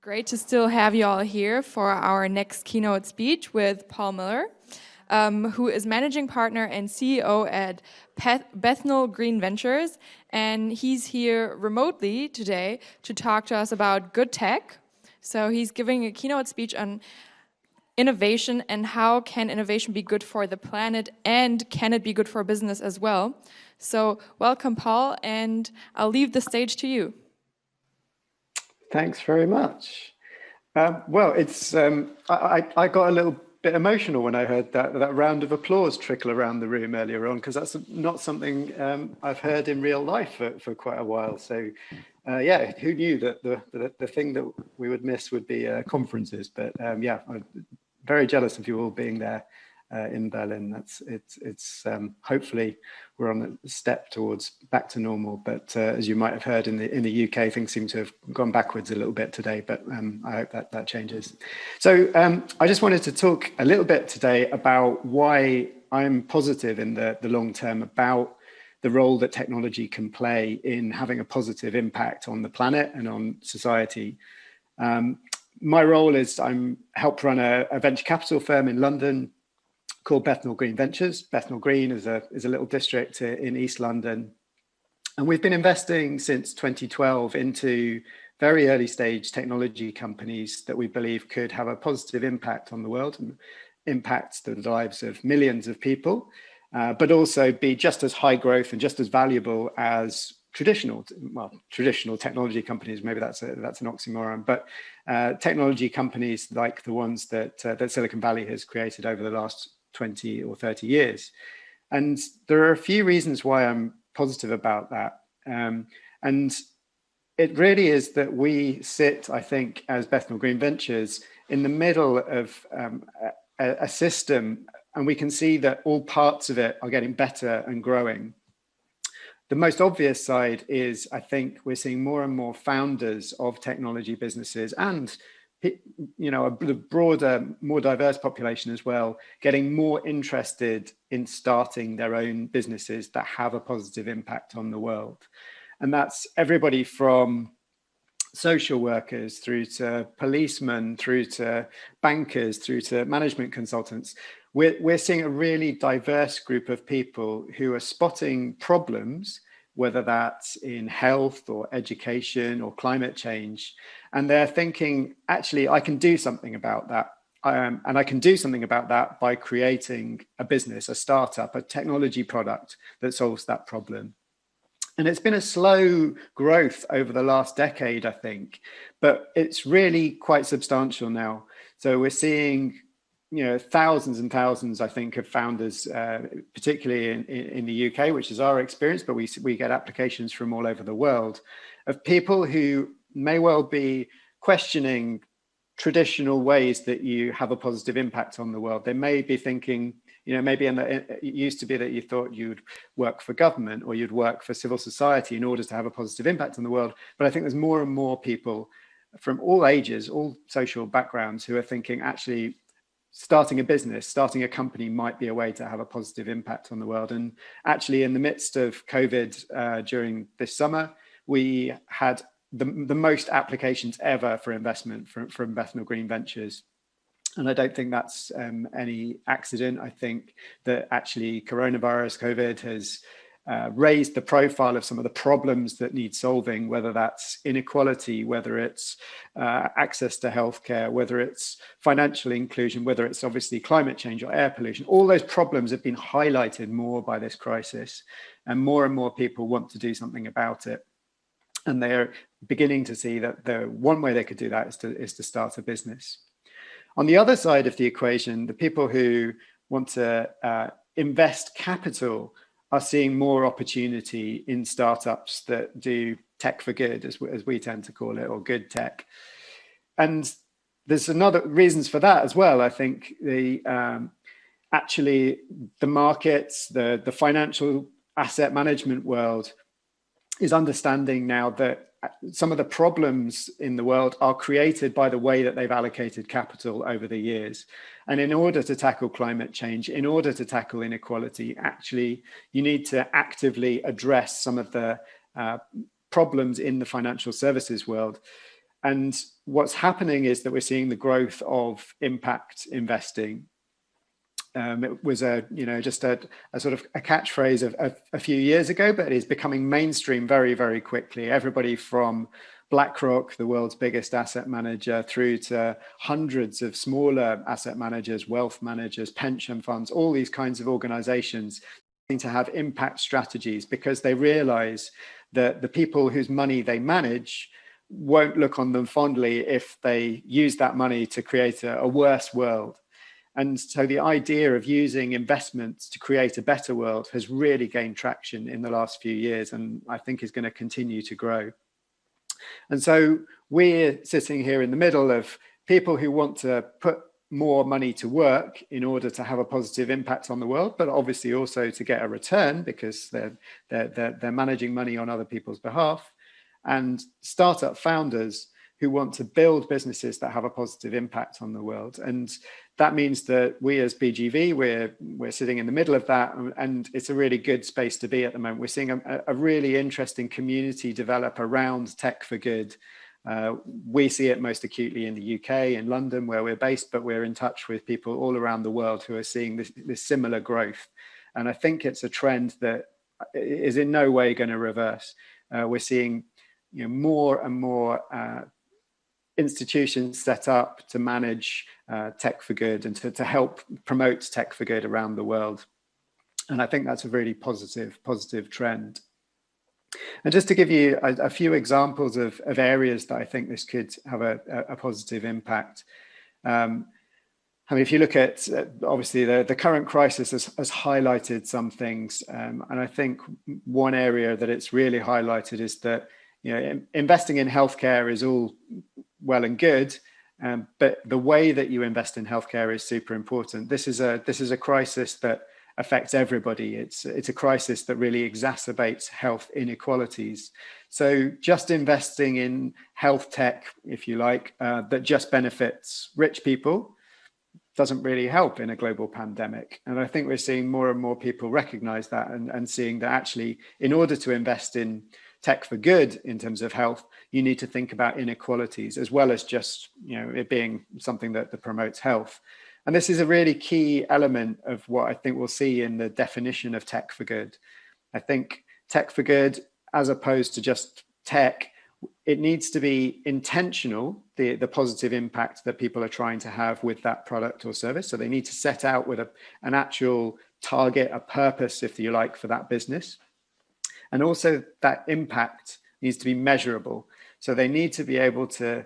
great to still have you all here for our next keynote speech with Paul Miller, who is managing partner and CEO at Bethnal Green Ventures. And he's here remotely today to talk to us about good tech. So he's giving a keynote speech on innovation and how can innovation be good for the planet and can it be good for business as well. So welcome, Paul, and I'll leave the stage to you. Thanks very much. Well, it's I got a little bit emotional when I heard that round of applause trickle around the room earlier on, because that's not something I've heard in real life for quite a while. So yeah, who knew that the thing that we would miss would be conferences? But yeah, I'm very jealous of you all being there in Berlin. It's hopefully we're on a step towards back to normal, but as you might have heard in the UK, things seem to have gone backwards a little bit today, but I hope that changes. So I just wanted to talk a little bit today about why I'm positive in the long term about the role that technology can play in having a positive impact on the planet and on society. My role is I'm help run a venture capital firm in London called Bethnal Green Ventures. Bethnal Green is a little district in East London. And we've been investing since 2012 into very early stage technology companies that we believe could have a positive impact on the world and impact the lives of millions of people, but also be just as high growth and just as valuable as traditional technology companies. Maybe that's an oxymoron, but technology companies like the ones that Silicon Valley has created over the last 20 or 30 years. And there are a few reasons why I'm positive about that. And it really is that we sit, I think, as Bethnal Green Ventures in the middle of a system, and we can see that all parts of it are getting better and growing. The most obvious side is, I think, we're seeing more and more founders of technology businesses and the broader, more diverse population as well, getting more interested in starting their own businesses that have a positive impact on the world. And that's everybody from social workers through to policemen, through to bankers, through to management consultants. We're seeing a really diverse group of people who are spotting problems, whether that's in health or education or climate change. And they're thinking, actually, I can do something about that. And I can do something about that by creating a business, a startup, a technology product that solves that problem. And it's been a slow growth over the last decade, I think, but it's really quite substantial now. So we're seeing thousands and thousands, I think, of founders, particularly in the UK, which is our experience, but we get applications from all over the world of people who may well be questioning traditional ways that you have a positive impact on the world. They may be thinking, maybe it used to be that you thought you'd work for government or you'd work for civil society in order to have a positive impact on the world. But I think there's more and more people from all ages, all social backgrounds who are thinking, actually, starting a business, starting a company might be a way to have a positive impact on the world. And actually, in the midst of COVID during this summer, we had the most applications ever for investment from Bethnal Green Ventures. And I don't think that's any accident. I think that actually coronavirus, COVID, has raised the profile of some of the problems that need solving, whether that's inequality, whether it's access to healthcare, whether it's financial inclusion, whether it's obviously climate change or air pollution. All those problems have been highlighted more by this crisis, and more people want to do something about it. And they're beginning to see that the one way they could do that is to start a business. On the other side of the equation, the people who want to invest capital are seeing more opportunity in startups that do tech for good, as we tend to call it, or good tech. And there's another reasons for that as well. I think actually the markets, the financial asset management world is understanding now that some of the problems in the world are created by the way that they've allocated capital over the years. And in order to tackle climate change, in order to tackle inequality, actually, you need to actively address some of the problems in the financial services world. And what's happening is that we're seeing the growth of impact investing. It was just a sort of a catchphrase of a few years ago, but it is becoming mainstream very, very quickly. Everybody from BlackRock, the world's biggest asset manager, through to hundreds of smaller asset managers, wealth managers, pension funds, all these kinds of organizations need to have impact strategies because they realize that the people whose money they manage won't look on them fondly if they use that money to create a worse world. And so the idea of using investments to create a better world has really gained traction in the last few years, and I think is going to continue to grow. And so we're sitting here in the middle of people who want to put more money to work in order to have a positive impact on the world, but obviously also to get a return because they're managing money on other people's behalf, and startup founders who want to build businesses that have a positive impact on the world. And that means that we as BGV, we're sitting in the middle of that, and it's a really good space to be at the moment. We're seeing a really interesting community develop around tech for good. We see it most acutely in the UK, in London, where we're based, but we're in touch with people all around the world who are seeing this similar growth. And I think it's a trend that is in no way going to reverse. We're seeing more and more institutions set up to manage tech for good and to help promote tech for good around the world. And I think that's a really positive trend. And just to give you a few examples of areas that I think this could have a positive impact. I mean, if you look at, obviously, the current crisis has highlighted some things. And I think one area that it's really highlighted is that investing in healthcare is all well and good, but the way that you invest in healthcare is super important. This is a crisis that affects everybody. It's a crisis that really exacerbates health inequalities. So just investing in health tech, if you like, that just benefits rich people doesn't really help in a global pandemic. And I think we're seeing more and more people recognize that and seeing that actually, in order to invest in tech for good in terms of health, you need to think about inequalities as well as just it being something that promotes health. And this is a really key element of what I think we'll see in the definition of tech for good. I think tech for good, as opposed to just tech, it needs to be intentional, the positive impact that people are trying to have with that product or service. So they need to set out with an actual target, a purpose, if you like, for that business. And also that impact needs to be measurable. So they need to be able to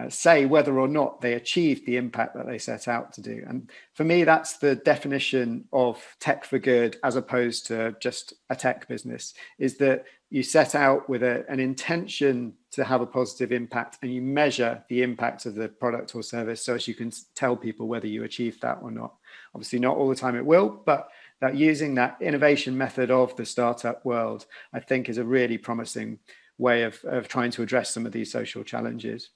say whether or not they achieved the impact that they set out to do. And for me, that's the definition of tech for good, as opposed to just a tech business, is that you set out with an intention to have a positive impact and you measure the impact of the product or service so as you can tell people whether you achieved that or not. Obviously, not all the time it will, but that using that innovation method of the startup world, I think, is a really promising way of trying to address some of these social challenges.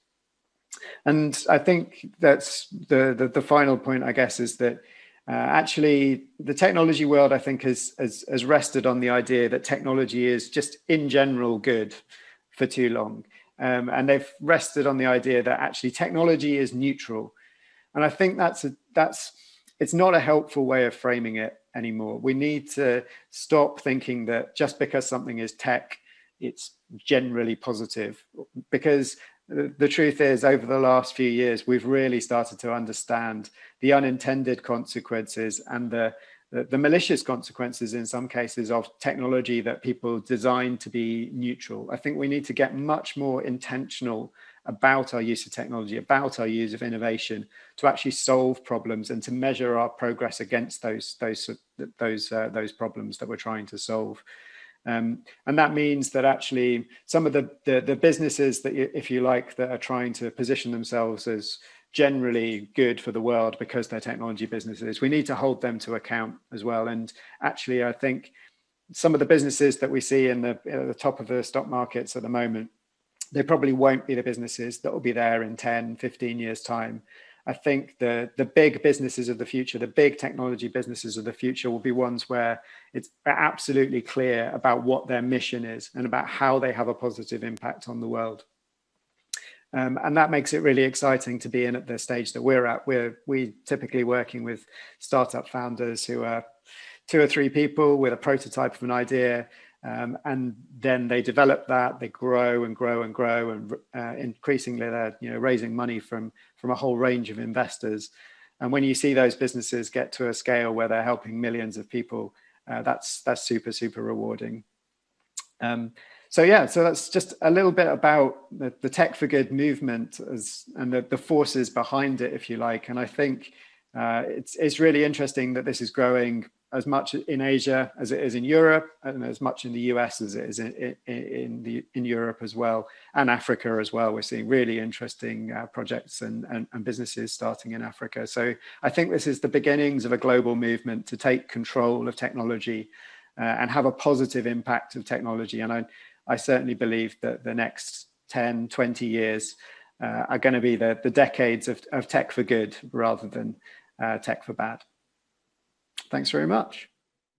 And I think that's the final point, I guess, is that actually the technology world, I think, has rested on the idea that technology is just in general good for too long. And they've rested on the idea that actually technology is neutral. And I think it's not a helpful way of framing it anymore. We need to stop thinking that just because something is tech, it's generally positive, because the truth is, over the last few years, we've really started to understand the unintended consequences and the malicious consequences in some cases of technology that people design to be neutral. I think we need to get much more intentional about our use of technology, about our use of innovation, to actually solve problems and to measure our progress against those problems that we're trying to solve. And that means that actually some of the businesses that, if you like, that are trying to position themselves as generally good for the world because they're technology businesses, we need to hold them to account as well. And actually, I think some of the businesses that we see in the top of the stock markets at the moment, they probably won't be the businesses that will be there in 10, 15 years' time. I think the big businesses of the future, the big technology businesses of the future, will be ones where it's absolutely clear about what their mission is and about how they have a positive impact on the world. And that makes it really exciting to be in at the stage that we're at. We typically working with startup founders who are 2 or 3 people with a prototype of an idea, and then they develop that, they grow and grow and grow, and increasingly they're raising money from a whole range of investors. And when you see those businesses get to a scale where they're helping millions of people, that's super, super rewarding. So that's just a little bit about the Tech for Good movement and the forces behind it, if you like. And I think it's really interesting that this is growing as much in Asia as it is in Europe, and as much in the US as it is in Europe as well, and Africa as well. We're seeing really interesting projects and businesses starting in Africa. So I think this is the beginnings of a global movement to take control of technology and have a positive impact of technology. And I certainly believe that the next 10, 20 years are going to be the decades of tech for good rather than tech for bad. Thanks very much.